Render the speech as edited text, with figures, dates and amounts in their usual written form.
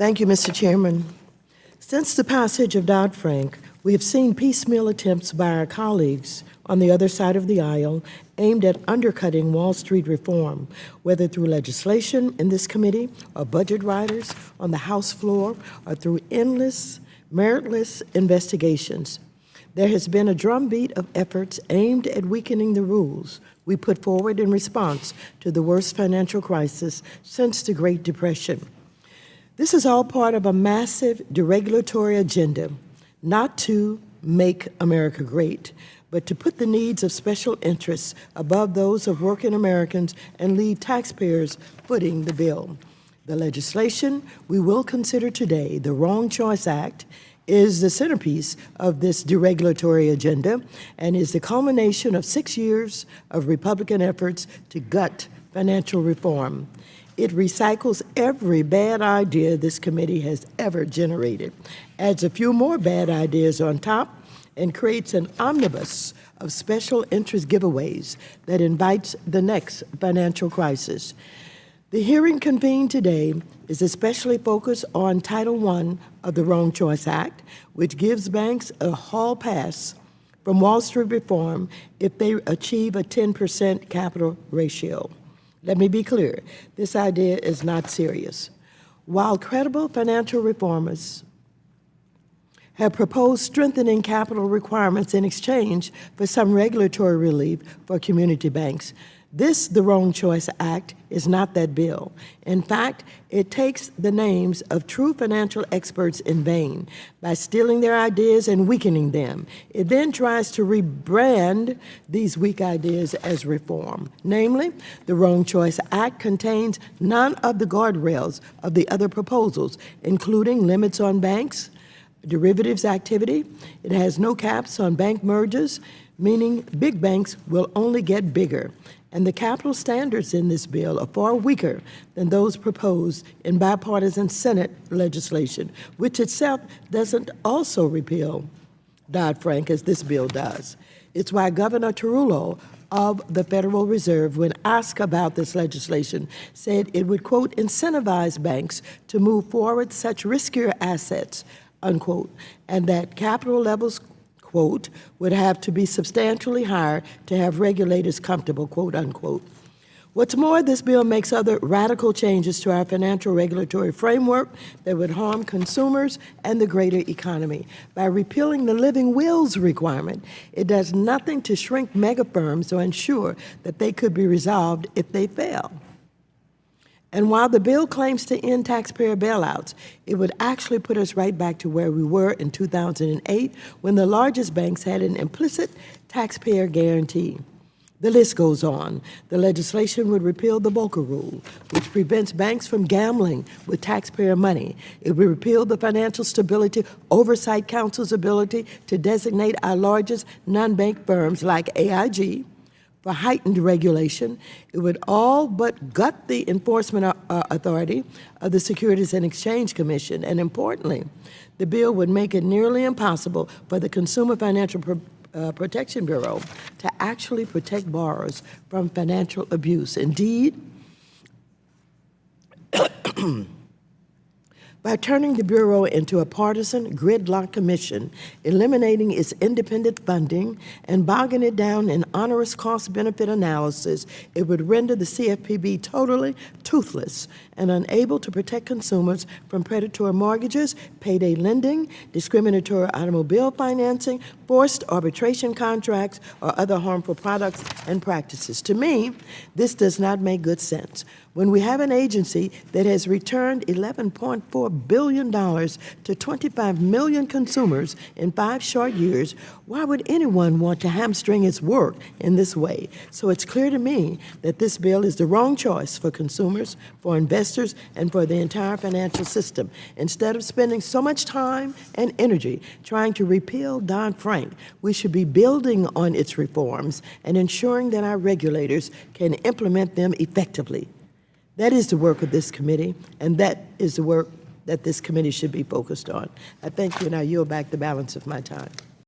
Thank you, Mr. Chairman. Since the passage of Dodd-Frank, we have seen piecemeal attempts by our colleagues on the other side of the aisle aimed at undercutting Wall Street reform, whether through legislation in this committee or budget riders on the House floor or through endless, meritless investigations. There has been a drumbeat of efforts aimed at weakening the rules we put forward in response to the worst financial crisis since the Great Depression. This is all part of a massive deregulatory agenda, not to make America great, but to put the needs of special interests above those of working Americans and leave taxpayers footing the bill. The legislation we will consider today, the Wrong Choice Act, is the centerpiece of this deregulatory agenda and is the culmination of 6 years of Republican efforts to gut financial reform. It recycles every bad idea this committee has ever generated, adds a few more bad ideas on top, and creates an omnibus of special interest giveaways that invites the next financial crisis. The hearing convened today is especially focused on Title I of the Wrong Choice Act, which gives banks a hall pass from Wall Street reform if they achieve a 10% capital ratio. Let me be clear, this idea is not serious. While credible financial reformers have proposed strengthening capital requirements in exchange for some regulatory relief for community banks, the Wrong Choice Act is not that bill. In fact, it takes the names of true financial experts in vain by stealing their ideas and weakening them. It then tries to rebrand these weak ideas as reform. Namely, the Wrong Choice Act contains none of the guardrails of the other proposals, including limits on banks, derivatives activity. It has no caps on bank mergers, meaning big banks will only get bigger. And the capital standards in this bill are far weaker than those proposed in bipartisan Senate legislation, which itself doesn't also repeal Dodd-Frank as this bill does. It's why Governor Tarullo of the Federal Reserve, when asked about this legislation, said it would, quote, incentivize banks to move forward such riskier assets, unquote, and that capital levels, quote, would have to be substantially higher to have regulators comfortable, quote, unquote. What's more, this bill makes other radical changes to our financial regulatory framework that would harm consumers and the greater economy. By repealing the living wills requirement, it does nothing to shrink mega firms or ensure that they could be resolved if they fail. And while the bill claims to end taxpayer bailouts, it would actually put us right back to where we were in 2008 when the largest banks had an implicit taxpayer guarantee. The list goes on. The legislation would repeal the Volcker Rule, which prevents banks from gambling with taxpayer money. It would repeal the Financial Stability Oversight Council's ability to designate our largest non-bank firms like AIG for heightened regulation. It would all but gut the enforcement authority of the Securities and Exchange Commission. And importantly, the bill would make it nearly impossible for the Consumer Financial Protection Bureau to actually protect borrowers from financial abuse. Indeed, by turning the Bureau into a partisan gridlock commission, eliminating its independent funding, and bogging it down in onerous cost-benefit analysis, it would render the CFPB totally toothless and unable to protect consumers from predatory mortgages, payday lending, discriminatory automobile financing, forced arbitration contracts, or other harmful products and practices. To me, this does not make good sense. When we have an agency that has returned $11.4 billion to 25 million consumers in 5 short years, why would anyone want to hamstring its work in this way? So it's clear to me that this bill is the wrong choice for consumers, for investors, and for the entire financial system. Instead of spending so much time and energy trying to repeal Dodd-Frank, we should be building on its reforms and ensuring that our regulators can implement them effectively. That is the work of this committee, and that is the work that this committee should be focused on. I thank you, and I yield back the balance of my time.